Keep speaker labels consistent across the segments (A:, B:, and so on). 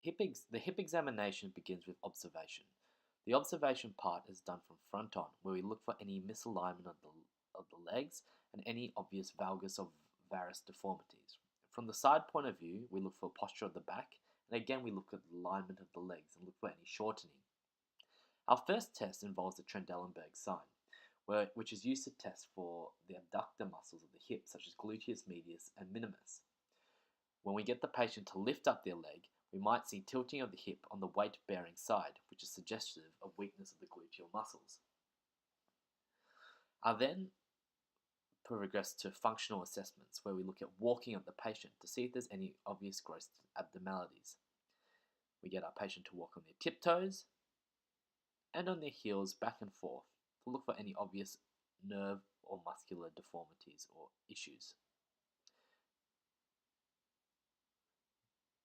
A: The hip examination begins with observation. The observation part is done from front on, where we look for any misalignment of the legs and any obvious valgus or varus deformities. From the side point of view, we look for posture of the back, and again we look at the alignment of the legs and look for any shortening. Our first test involves the Trendelenburg sign, which is used to test for the abductor muscles of the hip, such as gluteus medius and minimus. When we get the patient to lift up their leg, we might see tilting of the hip on the weight-bearing side, which is suggestive of weakness of the gluteal muscles. I then progress to functional assessments, where we look at walking of the patient to see if there's any obvious gross abnormalities. We get our patient to walk on their tiptoes and on their heels back and forth to look for any obvious nerve or muscular deformities or issues.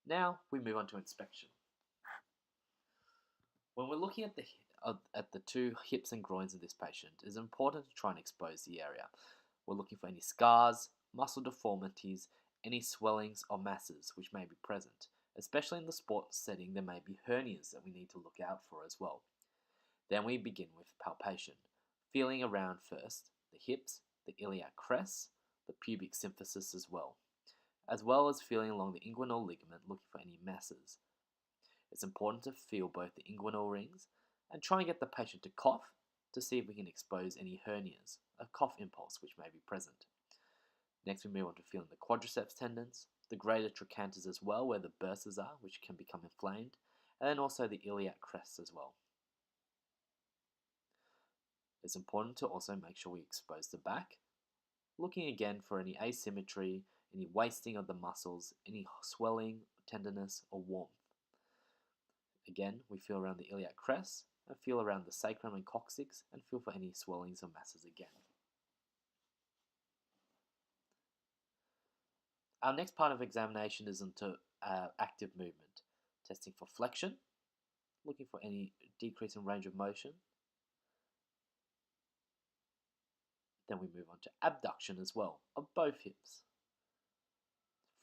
A: Now we move on to inspection. When we're looking at the two hips and groins of this patient, it is important to try and expose the area. We're looking for any scars, muscle deformities, any swellings or masses which may be present. Especially in the sports setting, there may be hernias that we need to look out for as well. Then we begin with palpation, feeling around first the hips, the iliac crest, the pubic symphysis as well as feeling along the inguinal ligament looking for any masses. It's important to feel both the inguinal rings and try and get the patient to cough to see if we can expose any hernias, a cough impulse which may be present. Next we move on to feeling the quadriceps tendons, the greater trochanters as well, where the bursas are, which can become inflamed, and then also the iliac crests as well. It's important to also make sure we expose the back, looking again for any asymmetry, any wasting of the muscles, any swelling, tenderness, or warmth. Again, we feel around the iliac crest and feel around the sacrum and coccyx and feel for any swellings or masses again. Our next part of examination is into active movement, testing for flexion, looking for any decrease in range of motion. Then we move on to abduction as well of both hips.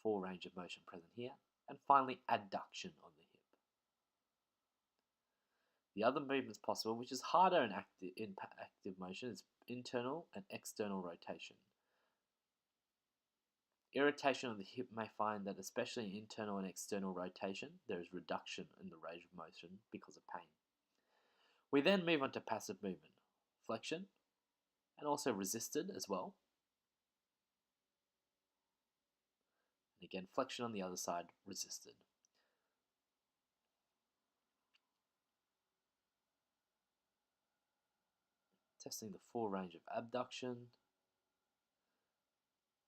A: Full range of motion present here. And finally, adduction of the hip. The other movements possible, which is harder in active motion, is internal and external rotation. Irritation of the hip may find that especially in internal and external rotation, there is reduction in the range of motion because of pain. We then move on to passive movement, flexion, and also resisted as well. And again, flexion on the other side, resisted. Testing the full range of abduction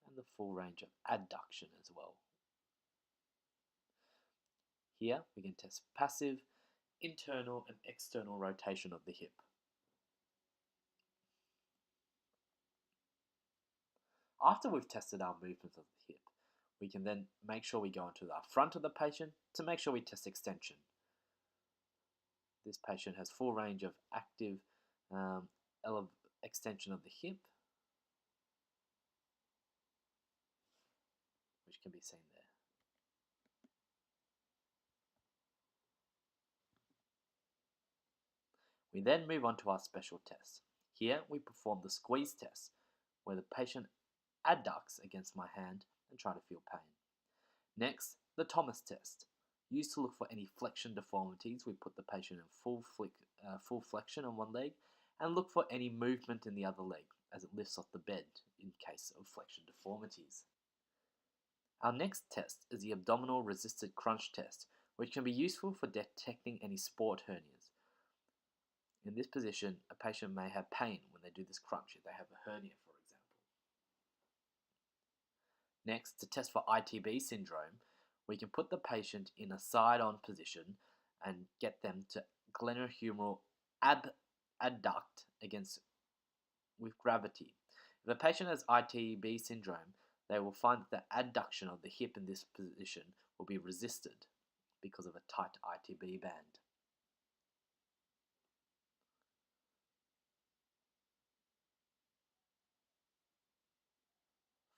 A: and the full range of adduction as well. Here we can test passive, internal and external rotation of the hip. After we've tested our movements of the hip, we can then make sure we go into the front of the patient to make sure we test extension. This patient has full range of active extension of the hip, which can be seen there. We then move on to our special test. Here we perform the squeeze test, where the patient adducts against my hand and try to feel pain. Next, the Thomas test. Used to look for any flexion deformities, we put the patient in full flexion on one leg and look for any movement in the other leg as it lifts off the bed in case of flexion deformities. Our next test is the abdominal resisted crunch test, which can be useful for detecting any sport hernias. In this position, a patient may have pain when they do this crunch if they have a hernia, for example. Next, to test for ITB syndrome, we can put the patient in a side-on position and get them to glenohumeral adduct with gravity. If a patient has ITB syndrome, they will find that the adduction of the hip in this position will be resisted because of a tight ITB band.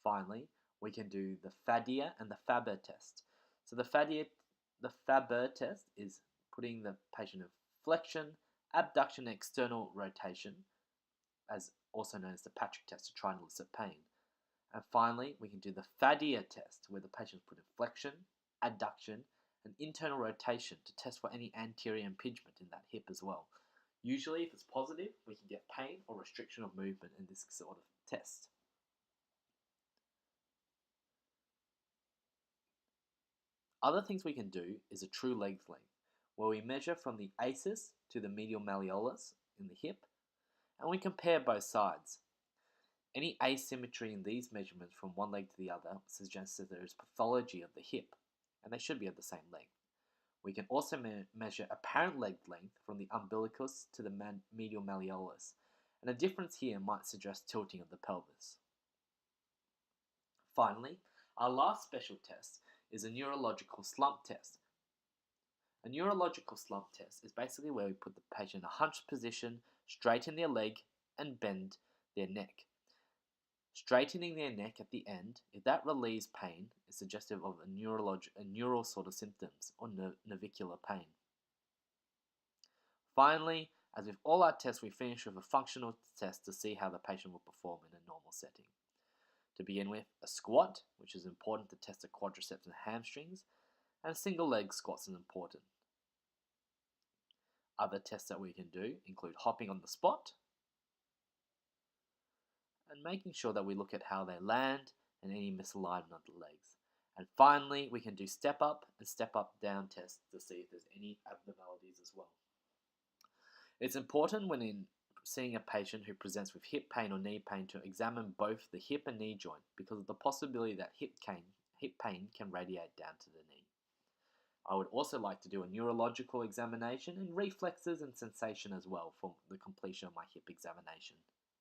A: Finally, we can do the Fadia and the Faber test. So the The Faber test is putting the patient in flexion, abduction, and external rotation, as also known as the Patrick test, to try and elicit pain. And finally, we can do the Fadia test, where the patient is put in flexion, adduction, and internal rotation to test for any anterior impingement in that hip as well. Usually, if it's positive, we can get pain or restriction of movement in this sort of test. Other things we can do is a true leg length, where we measure from the ACES to the medial malleolus in the hip, and we compare both sides. Any asymmetry in these measurements from one leg to the other suggests that there is pathology of the hip, and they should be of the same length. We can also measure apparent leg length from the umbilicus to the medial malleolus, and a difference here might suggest tilting of the pelvis. Finally, our last special test is a neurological slump test. A neurological slump test is basically where we put the patient in a hunched position, straighten their leg, and bend their neck. Straightening their neck at the end, if that relieves pain, is suggestive of a neural sort of symptoms or navicular pain. Finally, as with all our tests, we finish with a functional test to see how the patient will perform in a normal setting. To begin with, a squat, which is important to test the quadriceps and hamstrings, and single leg squats is important. Other tests that we can do include hopping on the spot, and making sure that we look at how they land and any misalignment of the legs. And finally, we can do step up and step up down tests to see if there's any abnormalities as well. It's important when seeing a patient who presents with hip pain or knee pain to examine both the hip and knee joint because of the possibility that hip pain can radiate down to the knee. I would also like to do a neurological examination and reflexes and sensation as well for the completion of my hip examination.